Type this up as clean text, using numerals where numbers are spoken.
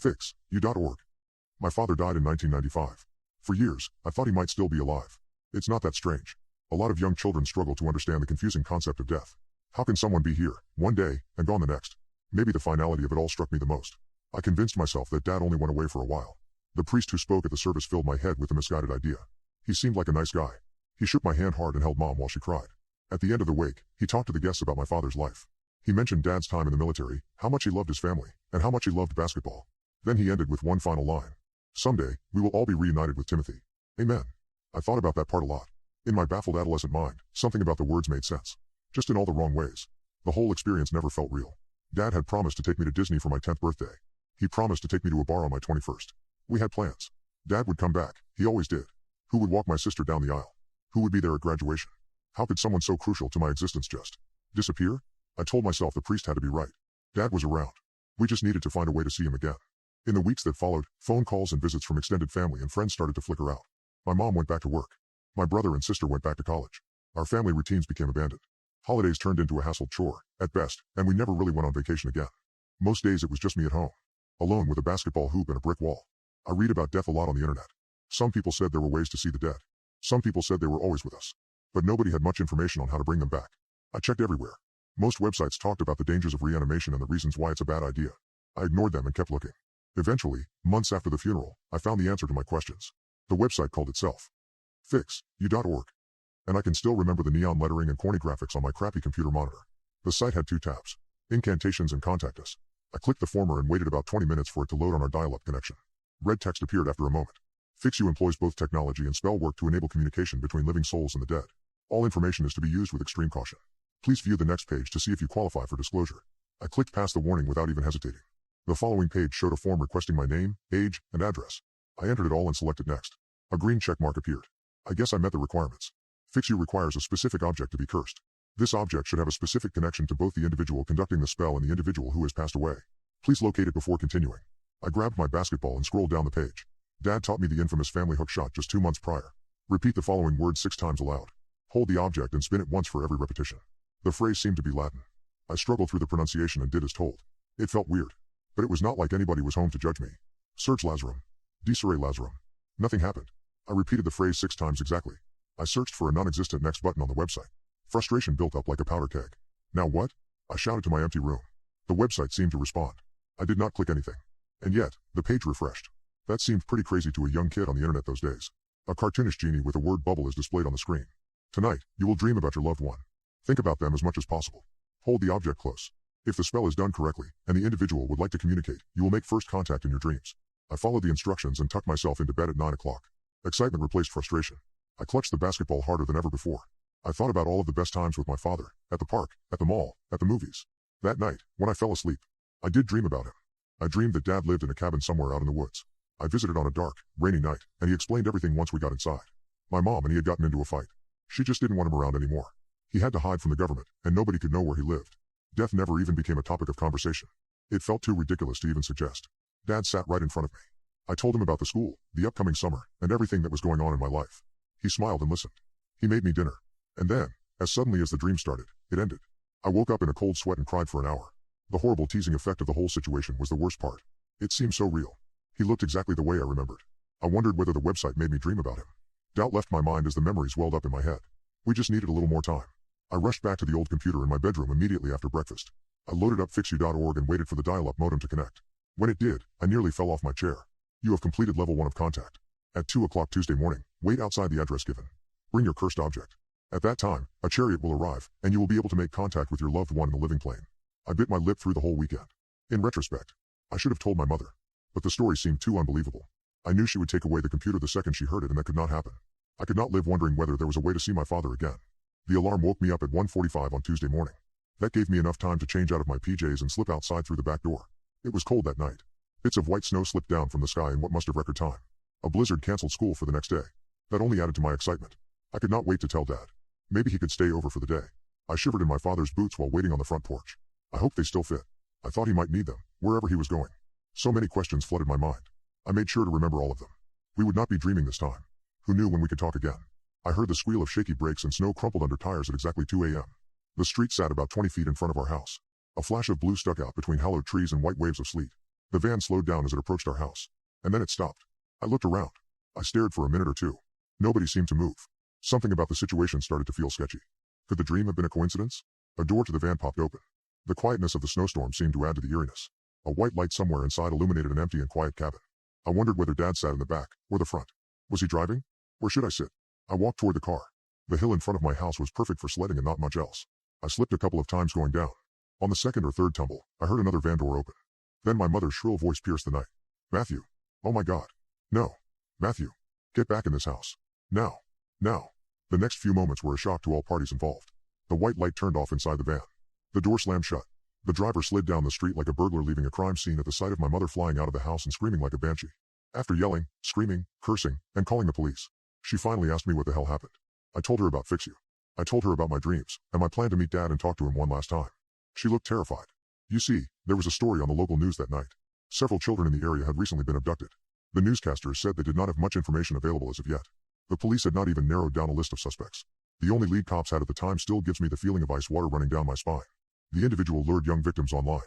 Fix.you.org. My father died in 1995. For years, I thought he might still be alive. It's not that strange. A lot of young children struggle to understand the confusing concept of death. How can someone be here, one day, and gone the next? Maybe the finality of it all struck me the most. I convinced myself that Dad only went away for a while. The priest who spoke at the service filled my head with a misguided idea. He seemed like a nice guy. He shook my hand hard and held Mom while she cried. At the end of the wake, he talked to the guests about my father's life. He mentioned Dad's time in the military, how much he loved his family, and how much he loved basketball. Then he ended with one final line. Someday, we will all be reunited with Timothy. Amen. I thought about that part a lot. In my baffled adolescent mind, something about the words made sense. Just in all the wrong ways. The whole experience never felt real. Dad had promised to take me to Disney for my 10th birthday. He promised to take me to a bar on my 21st. We had plans. Dad would come back, he always did. Who would walk my sister down the aisle? Who would be there at graduation? How could someone so crucial to my existence just disappear? I told myself the priest had to be right. Dad was around. We just needed to find a way to see him again. In the weeks that followed, phone calls and visits from extended family and friends started to flicker out. My mom went back to work. My brother and sister went back to college. Our family routines became abandoned. Holidays turned into a hassle chore, at best, and we never really went on vacation again. Most days it was just me at home, alone with a basketball hoop and a brick wall. I read about death a lot on the internet. Some people said there were ways to see the dead. Some people said they were always with us. But nobody had much information on how to bring them back. I checked everywhere. Most websites talked about the dangers of reanimation and the reasons why it's a bad idea. I ignored them and kept looking. Eventually, months after the funeral, I found the answer to my questions. The website called itself Fix.you.org. And I can still remember the neon lettering and corny graphics on my crappy computer monitor. The site had 2 tabs: Incantations and Contact Us. I clicked the former and waited about 20 minutes for it to load on our dial-up connection. Red text appeared after a moment. Fix.you employs both technology and spell work to enable communication between living souls and the dead. All information is to be used with extreme caution. Please view the next page to see if you qualify for disclosure. I clicked past the warning without even hesitating. The following page showed a form requesting my name, age, and address. I entered it all and selected next. A green check mark appeared. I guess I met the requirements. Fix.you requires a specific object to be cursed. This object should have a specific connection to both the individual conducting the spell and the individual who has passed away. Please locate it before continuing. I grabbed my basketball and scrolled down the page. Dad taught me the infamous family hook shot just 2 months prior. Repeat the following words 6 times aloud. Hold the object and spin it once for every repetition. The phrase seemed to be Latin. I struggled through the pronunciation and did as told. It felt weird. But it was not like anybody was home to judge me. Search Lazarum. Disere Lazarum. Nothing happened. I repeated the phrase 6 times exactly. I searched for a non-existent next button on the website. Frustration built up like a powder keg. Now what? I shouted to my empty room. The website seemed to respond. I did not click anything. And yet, the page refreshed. That seemed pretty crazy to a young kid on the internet those days. A cartoonish genie with a word bubble is displayed on the screen. Tonight, you will dream about your loved one. Think about them as much as possible. Hold the object close. If the spell is done correctly, and the individual would like to communicate, you will make first contact in your dreams. I followed the instructions and tucked myself into bed at 9 o'clock. Excitement replaced frustration. I clutched the basketball harder than ever before. I thought about all of the best times with my father, at the park, at the mall, at the movies. That night, when I fell asleep, I did dream about him. I dreamed that Dad lived in a cabin somewhere out in the woods. I visited on a dark, rainy night, and he explained everything once we got inside. My mom and he had gotten into a fight. She just didn't want him around anymore. He had to hide from the government, and nobody could know where he lived. Death never even became a topic of conversation. It felt too ridiculous to even suggest. Dad sat right in front of me. I told him about the school, the upcoming summer, and everything that was going on in my life. He smiled and listened. He made me dinner. And then, as suddenly as the dream started, it ended. I woke up in a cold sweat and cried for an hour. The horrible teasing effect of the whole situation was the worst part. It seemed so real. He looked exactly the way I remembered. I wondered whether the website made me dream about him. Doubt left my mind as the memories welled up in my head. We just needed a little more time. I rushed back to the old computer in my bedroom immediately after breakfast. I loaded up Fix.you.org and waited for the dial-up modem to connect. When it did, I nearly fell off my chair. You have completed level 1 of contact. At 2 o'clock Tuesday morning, wait outside the address given. Bring your cursed object. At that time, a chariot will arrive, and you will be able to make contact with your loved one in the living plane. I bit my lip through the whole weekend. In retrospect, I should have told my mother. But the story seemed too unbelievable. I knew she would take away the computer the second she heard it, and that could not happen. I could not live wondering whether there was a way to see my father again. The alarm woke me up at 1:45 on Tuesday morning. That gave me enough time to change out of my PJs and slip outside through the back door. It was cold that night. Bits of white snow slipped down from the sky in what must have record time. A blizzard canceled school for the next day. That only added to my excitement. I could not wait to tell Dad. Maybe he could stay over for the day. I shivered in my father's boots while waiting on the front porch. I hoped they still fit. I thought he might need them, wherever he was going. So many questions flooded my mind. I made sure to remember all of them. We would not be dreaming this time. Who knew when we could talk again? I heard the squeal of shaky brakes and snow crumpled under tires at exactly 2 a.m. The street sat about 20 feet in front of our house. A flash of blue stuck out between hollowed trees and white waves of sleet. The van slowed down as it approached our house. And then it stopped. I looked around. I stared for a minute or two. Nobody seemed to move. Something about the situation started to feel sketchy. Could the dream have been a coincidence? A door to the van popped open. The quietness of the snowstorm seemed to add to the eeriness. A white light somewhere inside illuminated an empty and quiet cabin. I wondered whether Dad sat in the back or the front. Was he driving? Where should I sit? I walked toward the car. The hill in front of my house was perfect for sledding and not much else. I slipped a couple of times going down. On the second or third tumble, I heard another van door open. Then my mother's shrill voice pierced the night. Matthew. Oh my God. No. Matthew. Get back in this house. Now. Now. The next few moments were a shock to all parties involved. The white light turned off inside the van. The door slammed shut. The driver slid down the street like a burglar leaving a crime scene at the sight of my mother flying out of the house and screaming like a banshee. After yelling, screaming, cursing, and calling the police, she finally asked me what the hell happened. I told her about Fix You. I told her about my dreams, and my plan to meet Dad and talk to him one last time. She looked terrified. You see, there was a story on the local news that night. Several children in the area had recently been abducted. The newscasters said they did not have much information available as of yet. The police had not even narrowed down a list of suspects. The only lead cops had at the time still gives me the feeling of ice water running down my spine. The individual lured young victims online.